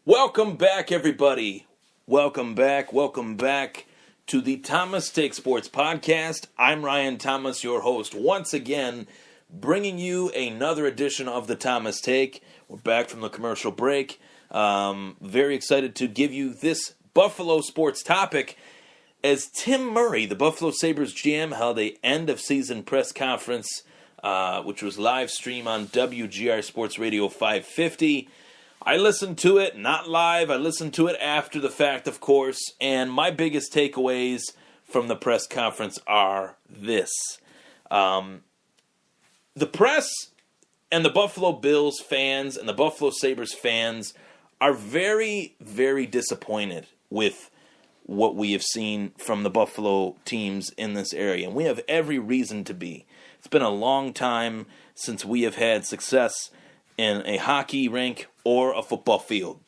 Welcome back, everybody. Welcome back to the Thomas Take Sports Podcast. I'm Ryan Thomas, your host, once again, bringing you another edition of the Thomas Take. We're back from the commercial break. Very excited to give you this Buffalo sports topic as Tim Murray, the Buffalo Sabres GM, held a end-of-season press conference, which was live streamed on WGR Sports Radio 550. I listened to it, not live, I listened to it after the fact, of course, and my biggest takeaways from the press conference are this. The press and the Buffalo Bills fans and the Buffalo Sabres fans are very, very disappointed with what we have seen from the Buffalo teams in this area, and we have every reason to be. It's been a long time since we have had success in a hockey rink or a football field.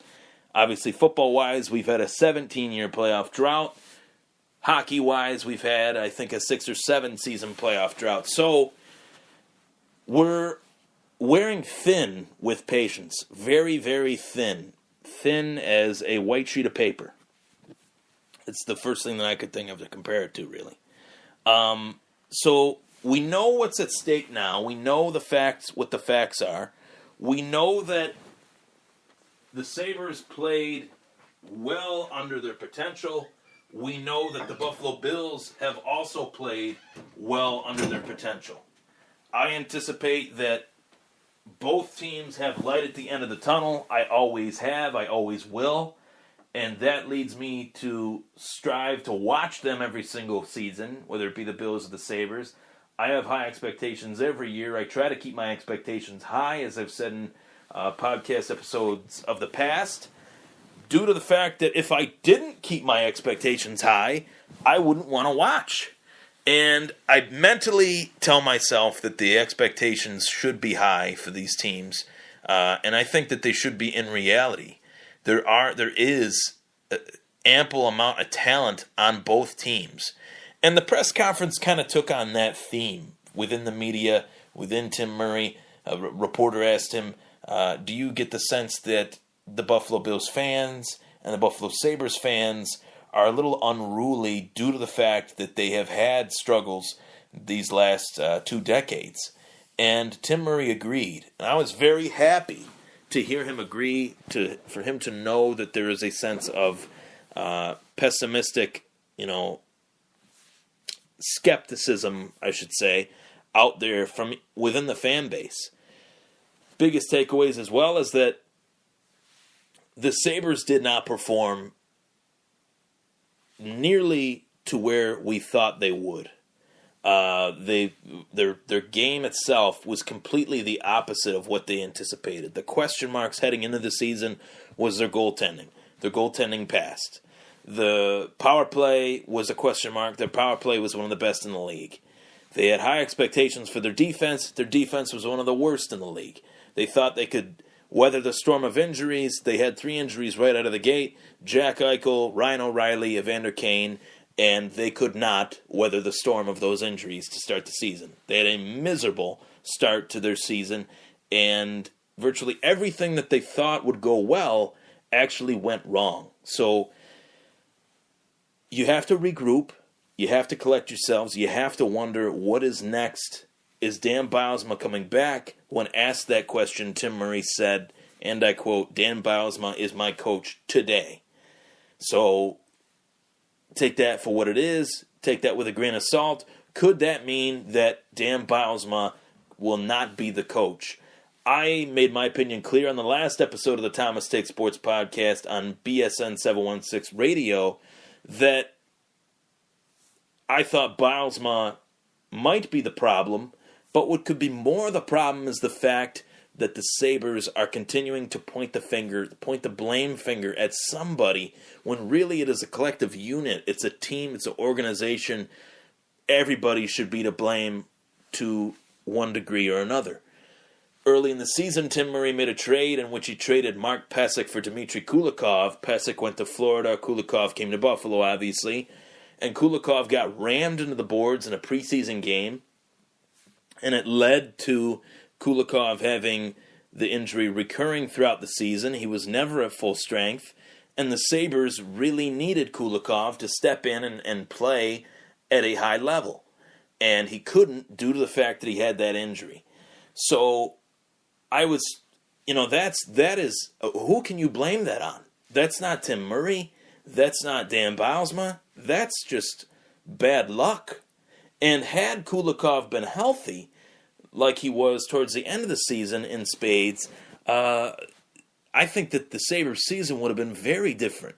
Obviously, football-wise, we've had a 17-year playoff drought. Hockey-wise, we've had, I think, a 6 or 7 season playoff drought. So, we're wearing thin with patience. Very, very thin. Thin as a white sheet of paper. It's the first thing that I could think of to compare it to, really. So, we know what's at stake now. We know the facts, what the facts are. We know that the Sabres played well under their potential. We know that the Buffalo Bills have also played well under their potential. I anticipate that both teams have light at the end of the tunnel. I always have. I always will. And that leads me to strive to watch them every single season, whether it be the Bills or the Sabres. I have high expectations every year. I try to keep my expectations high, as I've said in podcast episodes of the past, due to the fact that if I didn't keep my expectations high, I wouldn't want to watch. And I mentally tell myself that the expectations should be high for these teams, and I think that they should be in reality. There is ample amount of talent on both teams. And the press conference kind of took on that theme within the media, within Tim Murray. A reporter asked him, do you get the sense that the Buffalo Bills fans and the Buffalo Sabres fans are a little unruly due to the fact that they have had struggles these last 2 decades? And Tim Murray agreed. And I was very happy to hear him agree, for him to know that there is a sense of pessimistic, skepticism, I should say, out there from within the fan base. Biggest takeaways as well is that the Sabres did not perform nearly to where we thought they would. Their game itself was completely the opposite of what they anticipated. The question marks heading into the season was their goaltending. Their goaltending passed. The power play was a question mark. Their power play was one of the best in the league. They had high expectations for their defense. Their defense was one of the worst in the league. They thought they could weather the storm of injuries. They had 3 injuries right out of the gate. Jack Eichel, Ryan O'Reilly, Evander Kane, and they could not weather the storm of those injuries to start the season. They had a miserable start to their season, and virtually everything that they thought would go well actually went wrong. So you have to regroup. You have to collect yourselves. You have to wonder what is next. Is Dan Bylsma coming back? When asked that question, Tim Murray said, and I quote, Dan Bylsma is my coach today. So take that for what it is. Take that with a grain of salt. Could that mean that Dan Bylsma will not be the coach? I made my opinion clear on the last episode of the Thomas Take Sports Podcast on BSN 716 Radio that I thought Bylsma might be the problem, but what could be more the problem is the fact that the Sabres are continuing to point the blame finger at somebody when really it is a collective unit. It's a team, it's an organization. Everybody should be to blame to one degree or another. Early in the season, Tim Murray made a trade in which he traded Mark Pysyk for Dmitry Kulikov. Pysyk went to Florida. Kulikov came to Buffalo, obviously. And Kulikov got rammed into the boards in a preseason game. And it led to Kulikov having the injury recurring throughout the season. He was never at full strength, and the Sabres really needed Kulikov to step in and play at a high level. And he couldn't due to the fact that he had that injury. So I was, that is, who can you blame that on? That's not Tim Murray. That's not Dan Bylsma. That's just bad luck. And had Kulikov been healthy, like he was towards the end of the season in spades, I think that the Sabres season would have been very different.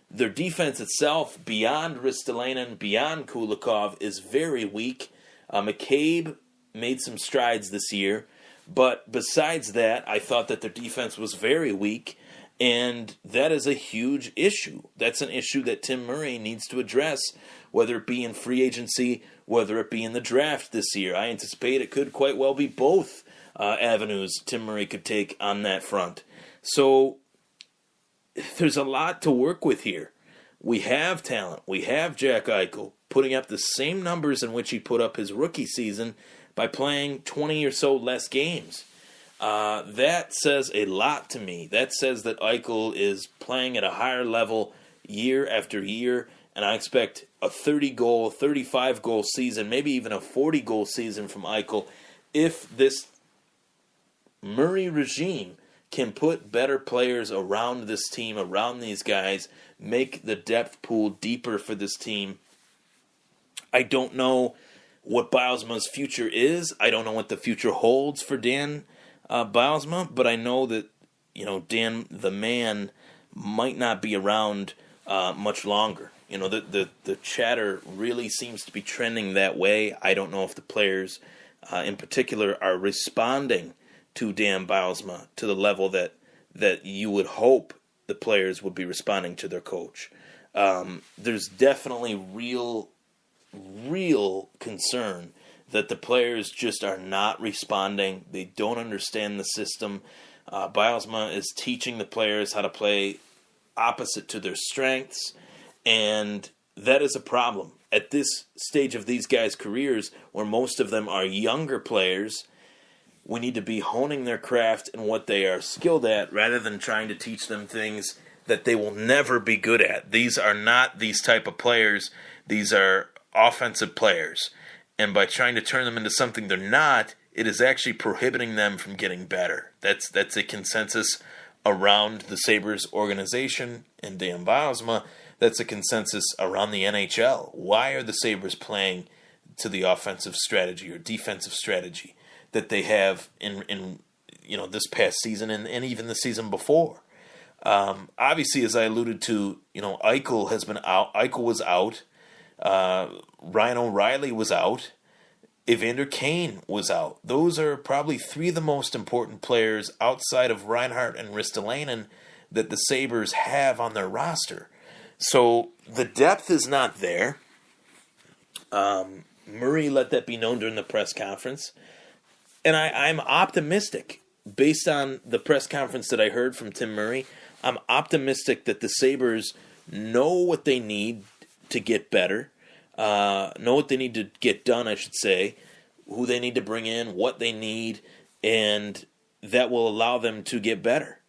Their defense itself, beyond Ristolainen, beyond Kulikov, is very weak. McCabe made some strides this year, but besides that, I thought that their defense was very weak, and that is a huge issue. That's an issue that Tim Murray needs to address, whether it be in free agency, whether it be in the draft this year. I anticipate it could quite well be both avenues Tim Murray could take on that front. So there's a lot to work with here. We have talent. We have Jack Eichel putting up the same numbers in which he put up his rookie season by playing 20 or so less games. That says a lot to me. That says that Eichel is playing at a higher level year after year, and I expect a 30-goal, 35-goal season, maybe even a 40-goal season from Eichel if this Murray regime can put better players around this team, around these guys, make the depth pool deeper for this team. I don't know what Bylsma's future is. I don't know what the future holds for Dan Bylsma, but I know that, Dan the man might not be around much longer. The chatter really seems to be trending that way. I don't know if the players in particular are responding to Dan Bylsma to the level that you would hope the players would be responding to their coach. There's definitely real concern that the players just are not responding. They don't understand the system. Bylsma is teaching the players how to play opposite to their strengths, and that is a problem. At this stage of these guys' careers, where most of them are younger players, we need to be honing their craft and what they are skilled at rather than trying to teach them things that they will never be good at. These are not these type of players. These are offensive players. And by trying to turn them into something they're not, it is actually prohibiting them from getting better. That's a consensus around the Sabres organization and Dan Bylsma. That's a consensus around the NHL. Why are the Sabres playing to the offensive strategy or defensive strategy that they have in this past season and even the season before? Obviously, as I alluded to, Eichel has been out. Eichel was out. Ryan O'Reilly was out. Evander Kane was out. Those are probably three of the most important players outside of Reinhart and Ristolainen that the Sabres have on their roster. So the depth is not there. Murray let that be known during the press conference. And I'm optimistic, based on the press conference that I heard from Tim Murray, I'm optimistic that the Sabres know what they need to get better, know what they need to get done, I should say, who they need to bring in, what they need, and that will allow them to get better.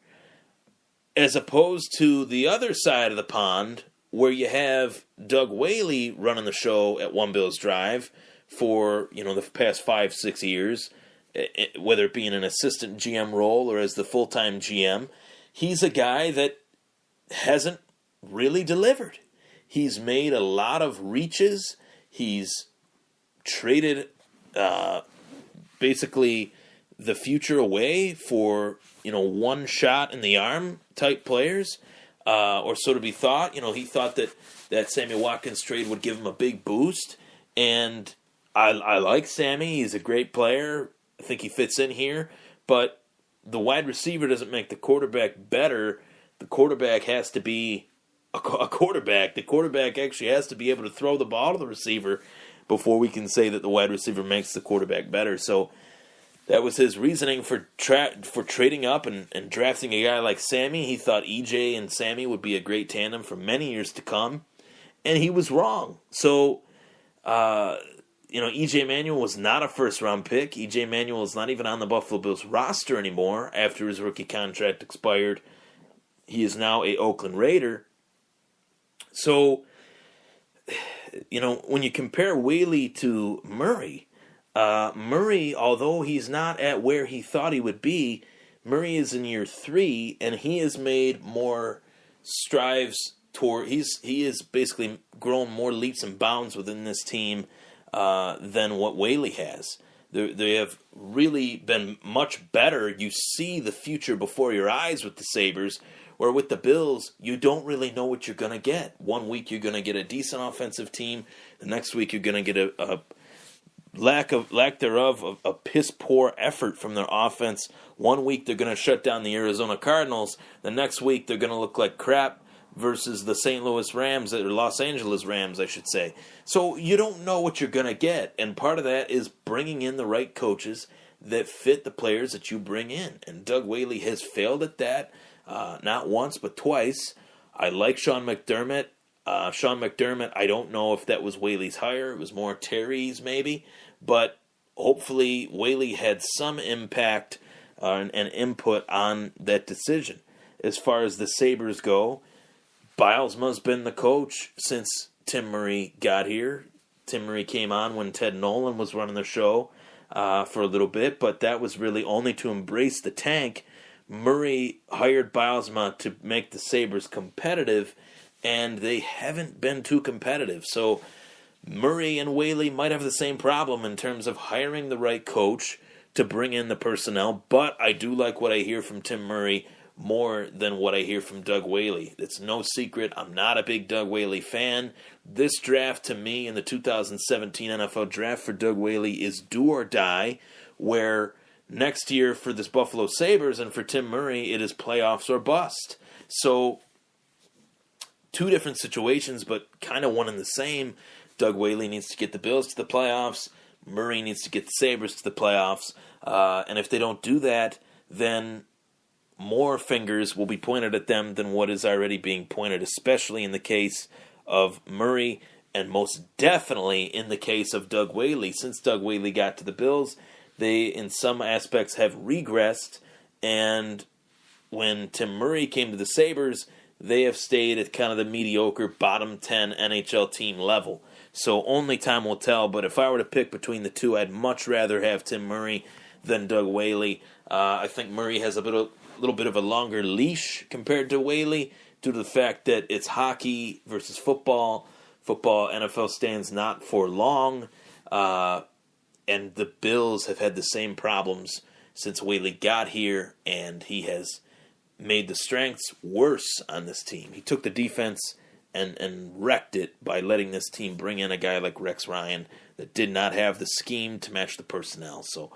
As opposed to the other side of the pond, where you have Doug Whaley running the show at One Bills Drive for, the past 5-6 years, whether it be in an assistant GM role or as the full-time GM, he's a guy that hasn't really delivered. He's made a lot of reaches. He's traded basically the future away for, one shot in the arm type players, or so to be thought. He thought that Sammy Watkins trade would give him a big boost, and I like Sammy. He's a great player. I think he fits in here, but the wide receiver doesn't make the quarterback better. The quarterback has to be a quarterback. The quarterback actually has to be able to throw the ball to the receiver before we can say that the wide receiver makes the quarterback better. So that was his reasoning for trading up and drafting a guy like Sammy. He thought EJ and Sammy would be a great tandem for many years to come, and he was wrong. So, E.J. Manuel was not a first-round pick. E.J. Manuel is not even on the Buffalo Bills roster anymore after his rookie contract expired. He is now a Oakland Raider. So, when you compare Whaley to Murray, Murray, although he's not at where he thought he would be, Murray is in year 3, and he has made more strives toward. He has basically grown more leaps and bounds within this team than what Whaley has. They have really been much better. You see the future before your eyes with the Sabres, where with the Bills, you don't really know what you're going to get. One week you're going to get a decent offensive team. The next week you're going to get a lack thereof of a piss-poor effort from their offense. One week they're going to shut down the Arizona Cardinals. The next week they're going to look like crap versus the St. Louis Rams, or Los Angeles Rams, I should say. So you don't know what you're going to get, and part of that is bringing in the right coaches that fit the players that you bring in. And Doug Whaley has failed at that, not once but twice. I like Sean McDermott. I don't know if that was Whaley's hire. It was more Terry's maybe. But hopefully Whaley had some impact and input on that decision. As far as the Sabres go, Bilesma's been the coach since Tim Murray got here. Tim Murray came on when Ted Nolan was running the show for a little bit, but that was really only to embrace the tank. Murray hired Bilesma to make the Sabres competitive, and they haven't been too competitive. So Murray and Whaley might have the same problem in terms of hiring the right coach to bring in the personnel, but I do like what I hear from Tim Murray more than what I hear from Doug Whaley. It's no secret, I'm not a big Doug Whaley fan. This draft, to me, in the 2017 NFL Draft for Doug Whaley is do or die, where next year for this Buffalo Sabres and for Tim Murray, it is playoffs or bust. So, two different situations, but kind of one and the same. Doug Whaley needs to get the Bills to the playoffs. Murray needs to get the Sabres to the playoffs. And if they don't do that, then more fingers will be pointed at them than what is already being pointed, especially in the case of Murray, and most definitely in the case of Doug Whaley. Since Doug Whaley got to the Bills, they, in some aspects, have regressed, and when Tim Murray came to the Sabres, they have stayed at kind of the mediocre bottom 10 NHL team level. So only time will tell, but if I were to pick between the two, I'd much rather have Tim Murray than Doug Whaley. I think Murray has a little bit of a longer leash compared to Whaley due to the fact that it's hockey versus football. Football, NFL stands not for long, and the Bills have had the same problems since Whaley got here, and he has made the strengths worse on this team. He took the defense and wrecked it by letting this team bring in a guy like Rex Ryan that did not have the scheme to match the personnel. So,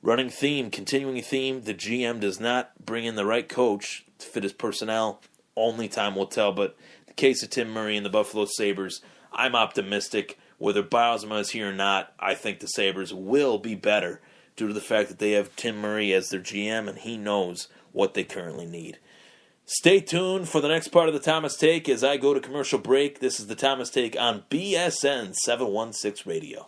continuing theme, the GM does not bring in the right coach to fit his personnel. Only time will tell, but in the case of Tim Murray and the Buffalo Sabres, I'm optimistic. Whether Bilesma is here or not, I think the Sabres will be better due to the fact that they have Tim Murray as their GM, and he knows what they currently need. Stay tuned for the next part of the Thomas Take as I go to commercial break. This is the Thomas Take on BSN 716 Radio.